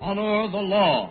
honor the law.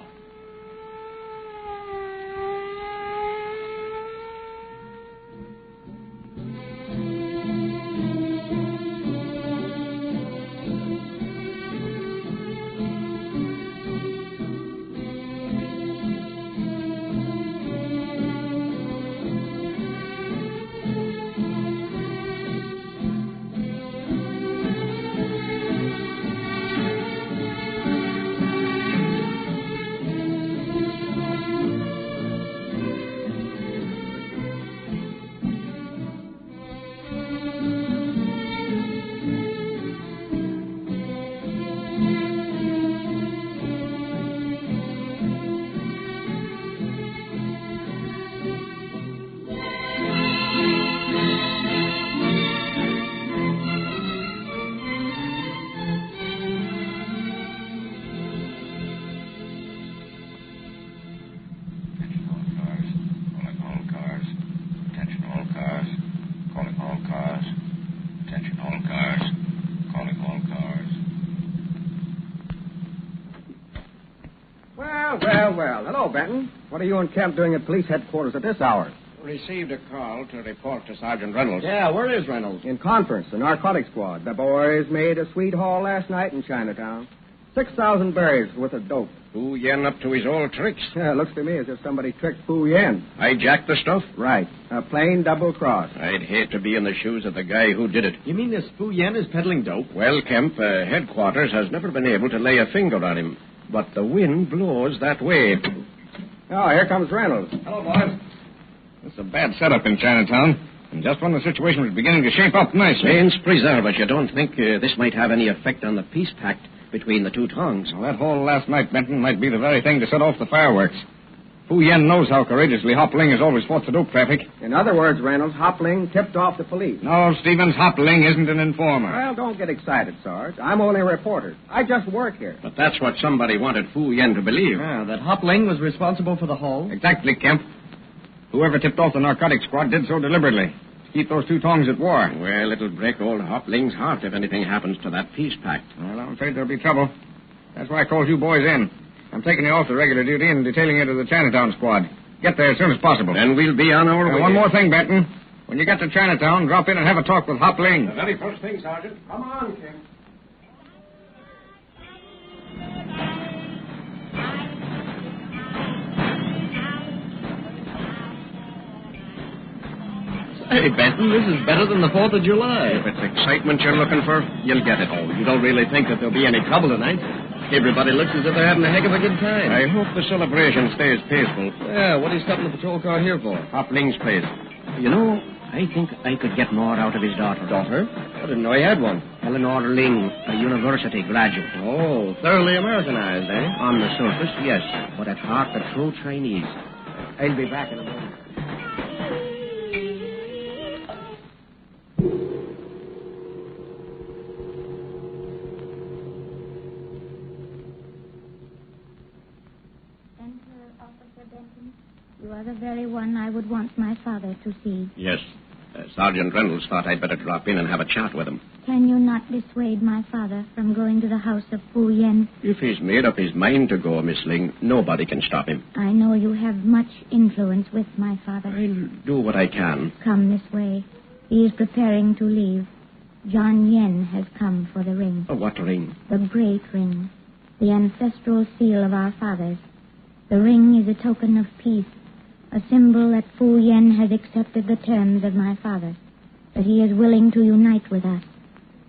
Well. Hello, Benton. What are you and Kemp doing at police headquarters at this hour? Received a call to report to Sergeant Reynolds. Yeah, where is Reynolds? In conference, the narcotics squad. The boys made a sweet haul last night in Chinatown. 6,000 berries worth of dope. Fu Yen up to his old tricks. Yeah, looks to me as if somebody tricked Fu Yen. Hijacked the stuff? Right. A plain double cross. I'd hate to be in the shoes of the guy who did it. You mean this Fu Yen is peddling dope? Well, Kemp, headquarters has never been able to lay a finger on him. But the wind blows that way. Oh, here comes Reynolds. Hello, boys. This is a bad setup in Chinatown. And just when the situation was beginning to shape up nicely. Saints preserve us. You don't think this might have any effect on the peace pact between the two tongues? Well, that haul last night, Benton, might be the very thing to set off the fireworks. Fu Yen knows how courageously Hop Ling has always fought the dope traffic. In other words, Reynolds, Hop Ling tipped off the police. No, Stevens, Hop Ling isn't an informer. Well, don't get excited, Sarge. I'm only a reporter. I just work here. But that's what somebody wanted Fu Yen to believe. Yeah, that Hop Ling was responsible for the haul? Exactly, Kemp. Whoever tipped off the narcotics squad did so deliberately. To keep those two tongues at war. Well, it'll break old Hop Ling's heart if anything happens to that peace pact. Well, I'm afraid there'll be trouble. That's why I called you boys in. I'm taking you off the regular duty and detailing you to the Chinatown squad. Get there as soon as possible. Then we'll be on our way. One more thing, Benton. When you get to Chinatown, drop in and have a talk with Hop Ling. The very first thing, Sergeant. Come on, King. Hey, Benton, this is better than the 4th of July. If it's excitement you're looking for, you'll get it. Oh, you don't really think that there'll be any trouble tonight? Everybody looks as if they're having a heck of a good time. I hope the celebration stays peaceful. Yeah, what are you stopping the patrol car here for? Hop Ling's place. You know, I think I could get more out of his daughter. Daughter? I didn't know he had one. Eleanor Ling, a university graduate. Oh, thoroughly Americanized, eh? On the surface, yes, but at heart, a true Chinese. I'll be back in a moment. You are the very one I would want my father to see. Yes. Sergeant Reynolds thought I'd better drop in and have a chat with him. Can you not dissuade my father from going to the house of Fu Yen? If he's made up his mind to go, Miss Ling, nobody can stop him. I know you have much influence with my father. I'll do what I can. Come this way. He is preparing to leave. John Yen has come for the ring. Oh, what ring? The great ring. The ancestral seal of our fathers. The ring is a token of peace. A symbol that Fu Yen has accepted the terms of my father, that he is willing to unite with us,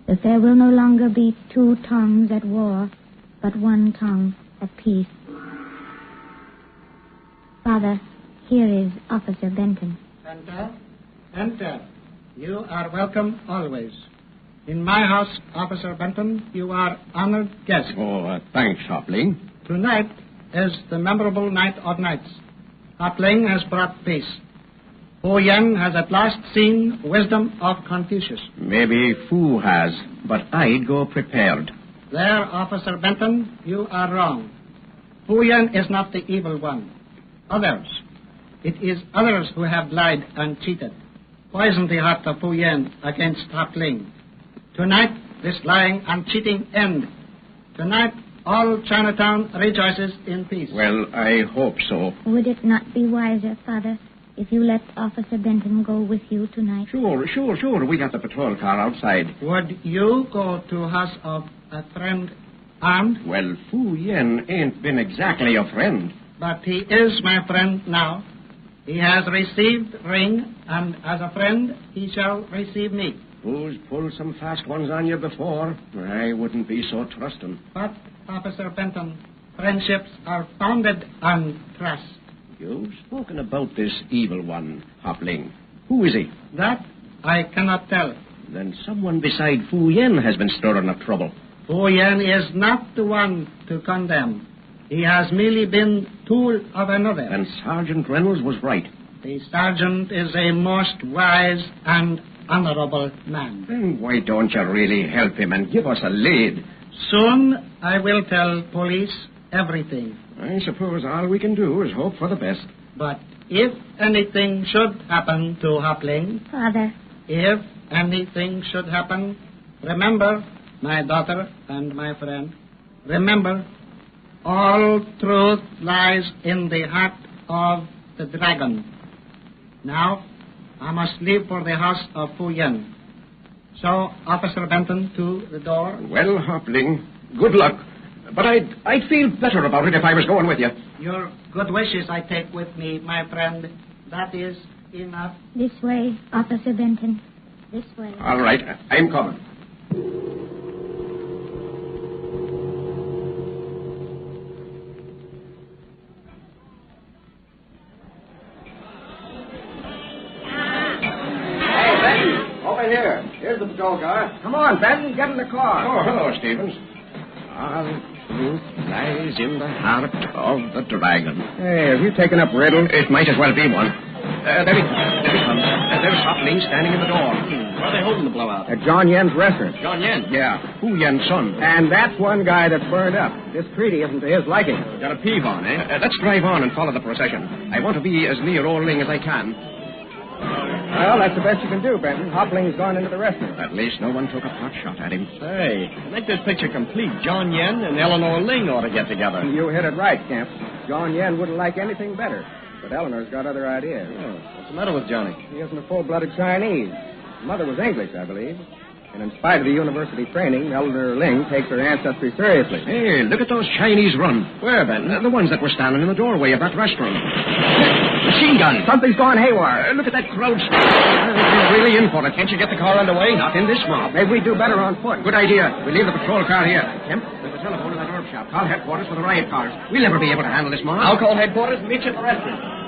that there will no longer be two tongues at war, but one tongue at peace. Father, here is Officer Benton. Enter. You are welcome always. In my house, Officer Benton, you are honored guest. Oh, thanks, Hop Ling. Tonight is the memorable night of nights. Hop Ling has brought peace. Fu Yen has at last seen wisdom of Confucius. Maybe Fu has, but I'd go prepared. There, Officer Benton, you are wrong. Fu Yen is not the evil one. Others. It is others who have lied and cheated, poisoned the heart of Fu Yen against Hop Ling. Tonight, this lying and cheating end. Tonight, all Chinatown rejoices in peace. Well, I hope so. Would it not be wiser, Father, if you let Officer Benton go with you tonight? Sure. We got the patrol car outside. Would you go to house of a friend armed? Well, Fu Yen ain't been exactly a friend. But he is my friend now. He has received ring, and as a friend, he shall receive me. Who's pulled some fast ones on you before? I wouldn't be so trusting. But, Officer Benton, friendships are founded on trust. You've spoken about this evil one, Hopling. Who is he? That I cannot tell. Then someone beside Fu Yen has been stirring up trouble. Fu Yen is not the one to condemn. He has merely been tool of another. And Sergeant Reynolds was right. The sergeant is a most wise and honorable man. Then why don't you really help him and give us a lead? Soon I will tell police everything. I suppose all we can do is hope for the best. But if anything should happen to Hopling, Father, if anything should happen, remember, my daughter and my friend, remember, all truth lies in the heart of the dragon. Now, I must leave for the house of Fu Yen. So, Officer Benton, to the door. Well, Hopling, good luck. But I'd feel better about it if I was going with you. Your good wishes I take with me, my friend. That is enough. this way, Officer Benton. This way. All right, I'm coming. Over here. Here's the patrol car. Come on, Benton. Get in the car. Oh, hello, Stevens. All truth lies in the heart of the dragon. Hey, have you taken up riddle? It might as well be one. There he comes. There's Hopling standing in the door. Where are they holding the blowout? At John Yen's restaurant. John Yen. Yeah, Fu Yen's son. And that's one guy that's burned up. This treaty isn't to his liking. Got a peeve on, eh? Let's drive on and follow the procession. I want to be as near Old Ling as I can. Well, that's the best you can do, Benton. Hopling's gone into the restaurant. At least no one took a pot shot at him. Say, to make this picture complete, John Yen and Eleanor Ling ought to get together. You hit it right, Kemp. John Yen wouldn't like anything better. But Eleanor's got other ideas. Oh, what's the matter with Johnny? He isn't a full-blooded Chinese. Mother was English, I believe. And in spite of the university training, Eleanor Ling takes her ancestry seriously. Hey, look at those Chinese run. Where, Ben? The ones that were standing in the doorway of that restaurant. Machine gun. Something's gone haywire. Look at that crowd. They're really in for it. Can't you get the car underway? Not in this mob. Maybe we do better on foot. Good idea. We leave the patrol car here. Kemp, there's a telephone in that herb shop. Call headquarters for the riot cars. We'll never be able to handle this mob. I'll call headquarters and meet you at the restaurant.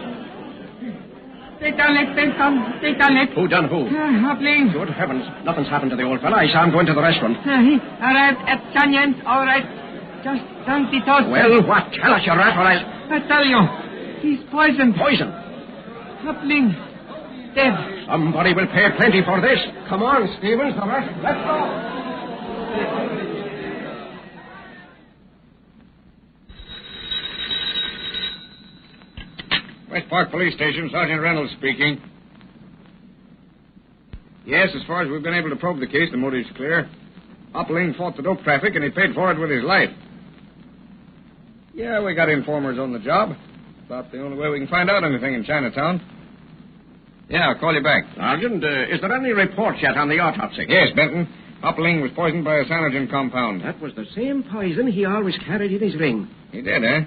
Take down it, Benton. Take down it. Who done who? Hopling. Good heavens. Nothing's happened to the old fella. I saw him go into the restaurant. He arrived at Chanyan's, all right. Just don't be tossed. Well, what? Tell us, you rat, or I'll... I tell you, he's poisoned. Poison. Hopling. Dead. Somebody will pay plenty for this. Come on, Stevens. The rest. Let's go. West Park Police Station, Sergeant Reynolds speaking. Yes, as far as we've been able to probe the case, the motive's clear. Hopling fought the dope traffic, and he paid for it with his life. Yeah, we got informers on the job. About the only way we can find out anything in Chinatown. Yeah, I'll call you back. Sergeant, is there any report yet on the autopsy? Yes, Benton. Hopling was poisoned by a cyanogen compound. That was the same poison he always carried in his ring. He did, eh?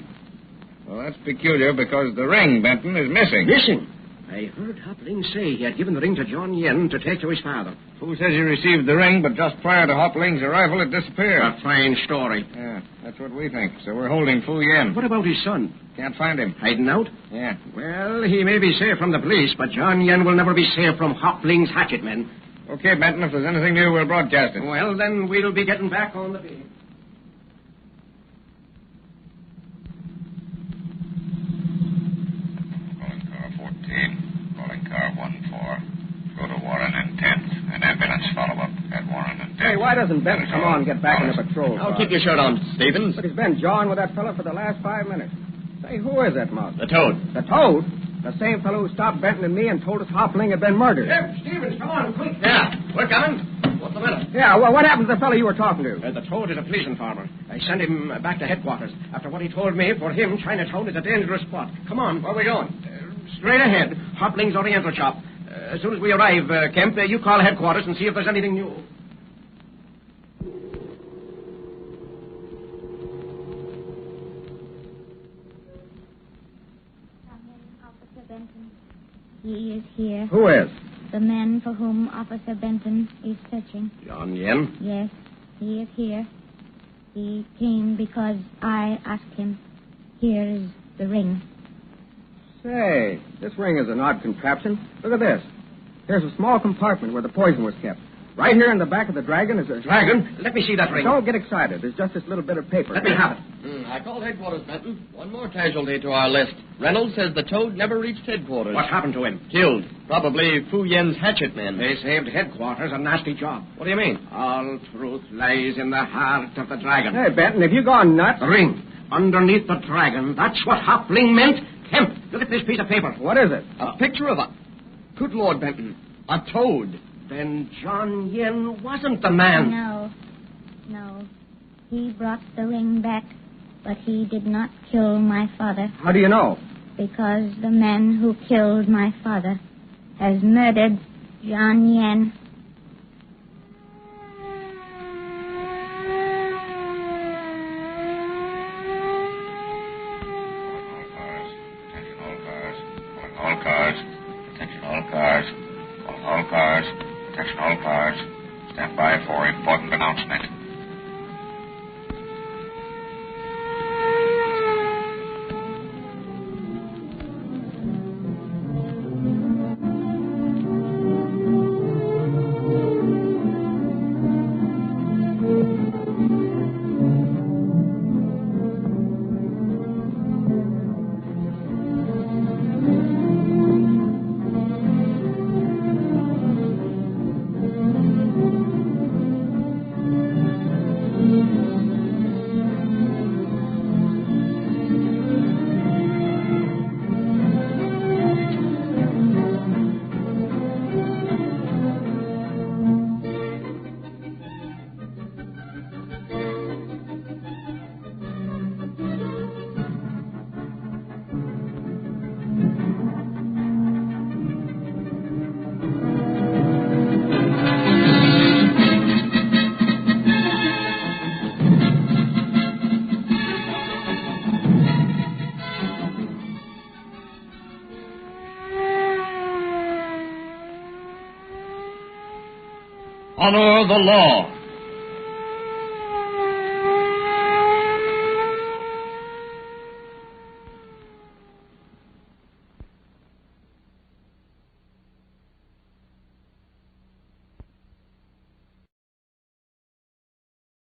Well, that's peculiar because the ring, Benton, is missing. Missing? I heard Hopling say he had given the ring to John Yen to take to his father. Who says he received the ring, but just prior to Hopling's arrival, it disappeared? A fine story. Yeah, that's what we think. So we're holding Fu Yen. What about his son? Can't find him. Hiding out? Yeah. Well, he may be safe from the police, but John Yen will never be safe from Hopling's hatchet men. Okay, Benton, if there's anything new, we'll broadcast it. Well, then we'll be getting back on the beat. Calling car 14. Go to Warren and 10th. An ambulance follow-up at Warren and 10th. Hey, why doesn't Benton come on and get back in the patrol car? I'll keep your shirt on, Stevens. But he's been jawing with that fella for the last 5 minutes. Say, who is that mouse? The Toad. The Toad? The same fellow who stopped Benton and me and told us Hopling had been murdered. Stevens, come on, quick. Yeah, we're coming. What's the matter? Yeah, well, what happened to the fellow you were talking to? The Toad is a police informer. I sent him back to headquarters. After what he told me, for him, Chinatown is a dangerous spot. Come on, where are we going? Straight ahead. Hopling's Oriental Shop. As soon as we arrive, Kemp, you call headquarters and see if there's anything new. Officer Benton. He is here. Who is? The man for whom Officer Benton is searching. John Yen? Yes, he is here. He came because I asked him. Here is the ring. Say, this ring is an odd contraption. Look at this. Here's a small compartment where the poison was kept. Right here in the back of the dragon is a... Dragon? Let me see that ring. Don't get excited. There's just this little bit of paper. Let me have it. I called headquarters, Benton. One more casualty to our list. Reynolds says the Toad never reached headquarters. What happened to him? Killed. Probably Fu Yen's hatchet men. They saved headquarters. A nasty job. What do you mean? All truth lies in the heart of the dragon. Hey, Benton, have you gone nuts? The ring. Underneath the dragon. That's what Hopling meant. Kemp, look at this piece of paper. What is it? A picture of a... Good Lord, Benton. A toad. Then John Yen wasn't the man. No. He brought the ring back, but he did not kill my father. How do you know? Because the man who killed my father has murdered John Yen. All cars. Attention all cars. Calling all cars. Attention all cars. Stand by for important announcement. Honor the law.